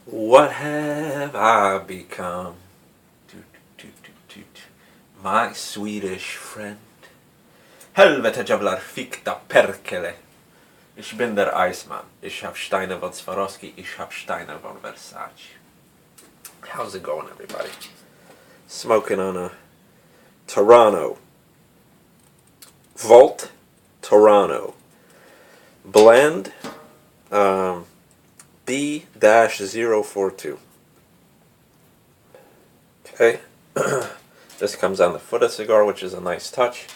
What have I become? Toot, toot, toot, toot. My Swedish friend. Helvete jävlar fikta perkele. Ich bin der Eismann. Ich hab Steine von Swarovski. Ich hab Steine von Versace. How's it going, everybody? Smoking on a Torano. Vault Torano. Blend D-042. Okay. This comes on the foot of the cigar, which is a nice touch.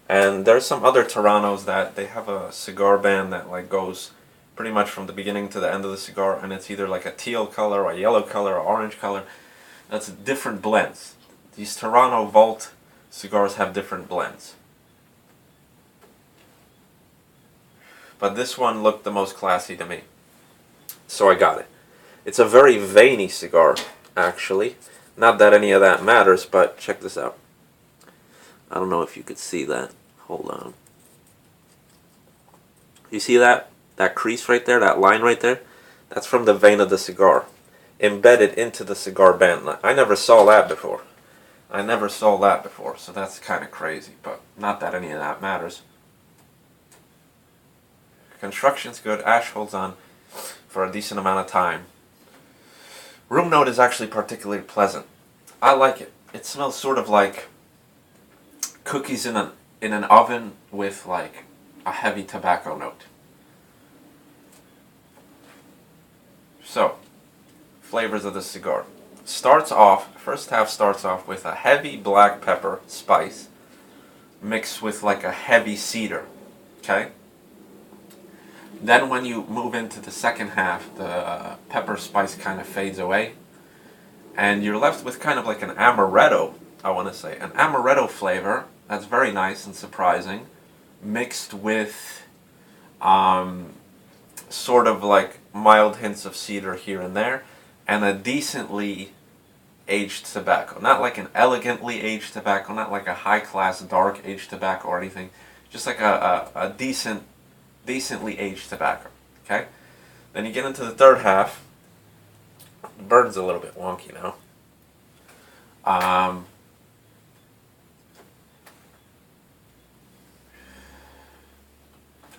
And there's some other Toranos that they have a cigar band that like goes pretty much from the beginning to the end of the cigar, and it's either like a teal color or a yellow color or orange color. That's different blends. These Torano Vault cigars have different blends. But this one looked the most classy to me, so I got it. It's a very veiny cigar, actually. Not that any of that matters, but check this out. I don't know if you could see that. Hold on. You see that? That crease right there, that line right there? That's from the vein of the cigar, embedded into the cigar band. I never saw that before. So that's kind of crazy, but not that any of that matters. Construction's good. Ash holds on for a decent amount of time. Room note is actually particularly pleasant. I like it. It smells sort of like cookies in an oven with like a heavy tobacco note. So, flavors of the cigar. First half starts off with a heavy black pepper spice mixed with like a heavy cedar. Okay? Then when you move into the second half, the pepper spice kind of fades away, and you're left with kind of like an amaretto, I want to say. An amaretto flavor that's very nice and surprising, mixed with sort of like mild hints of cedar here and there, and a decently aged tobacco. Not like an elegantly aged tobacco, not like a high-class dark aged tobacco or anything, just like a decently aged tobacco. Okay? Then you get into the third half. The bird's a little bit wonky now.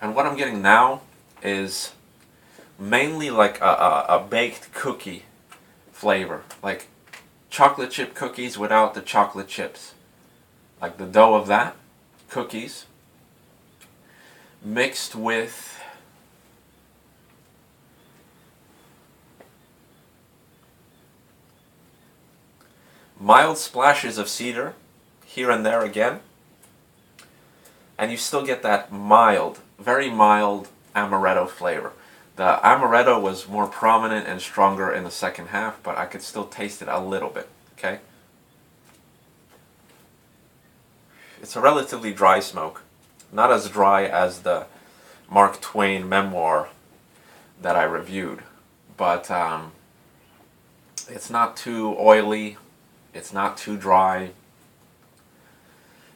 And what I'm getting now is mainly like a baked cookie flavor. Like chocolate chip cookies without the chocolate chips. Like the dough of that, cookies, mixed with mild splashes of cedar here and there again, and you still get that mild, very mild amaretto flavor. The amaretto was more prominent and stronger in the second half, but I could still taste it a little bit. Okay? It's a relatively dry smoke. Not as dry as the Mark Twain memoir that I reviewed, but it's not too oily, it's not too dry.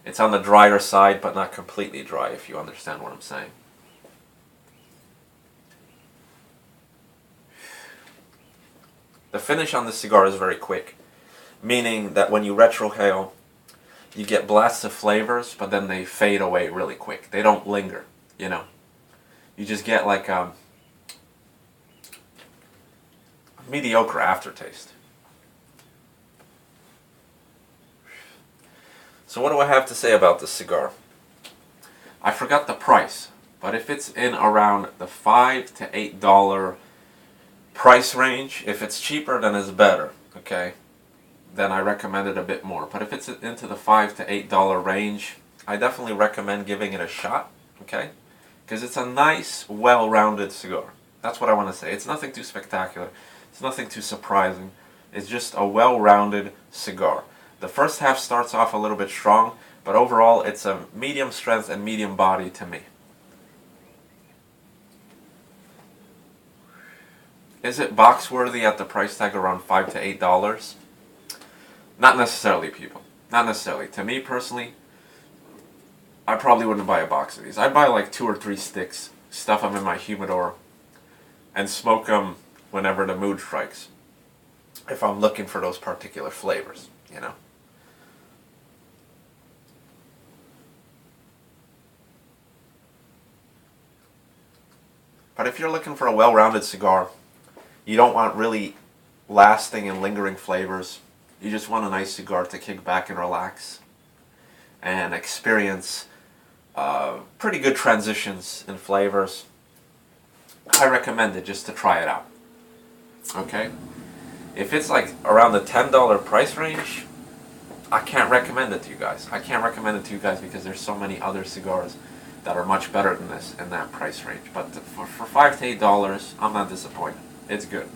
It's on the drier side, but not completely dry, if you understand what I'm saying. The finish on this cigar is very quick, meaning that when you retrohale, you get blasts of flavors, but then they fade away really quick. They don't linger, you know. You just get like a mediocre aftertaste. So what do I have to say about this cigar? I forgot the price, but if it's in around the $5 to $8 price range, if it's cheaper, then it's better, okay? Then I recommend it a bit more. But if it's into the $5 to $8 range, I definitely recommend giving it a shot, okay? Because it's a nice, well-rounded cigar. That's what I want to say. It's nothing too spectacular. It's nothing too surprising. It's just a well-rounded cigar. The first half starts off a little bit strong, but overall it's a medium strength and medium body to me. Is it box worthy at the price tag around $5 to $8? Not necessarily, people. Not necessarily. To me personally, I probably wouldn't buy a box of these. I'd buy like 2 or 3 sticks, stuff them in my humidor, and smoke them whenever the mood strikes. If I'm looking for those particular flavors, you know. But if you're looking for a well-rounded cigar, you don't want really lasting and lingering flavors. You just want a nice cigar to kick back and relax and experience pretty good transitions in flavors. I recommend it just to try it out. Okay? If it's like around the $10 price range, I can't recommend it to you guys. I can't recommend it to you guys because there's so many other cigars that are much better than this in that price range. But for $5 to $8, I'm not disappointed. It's good.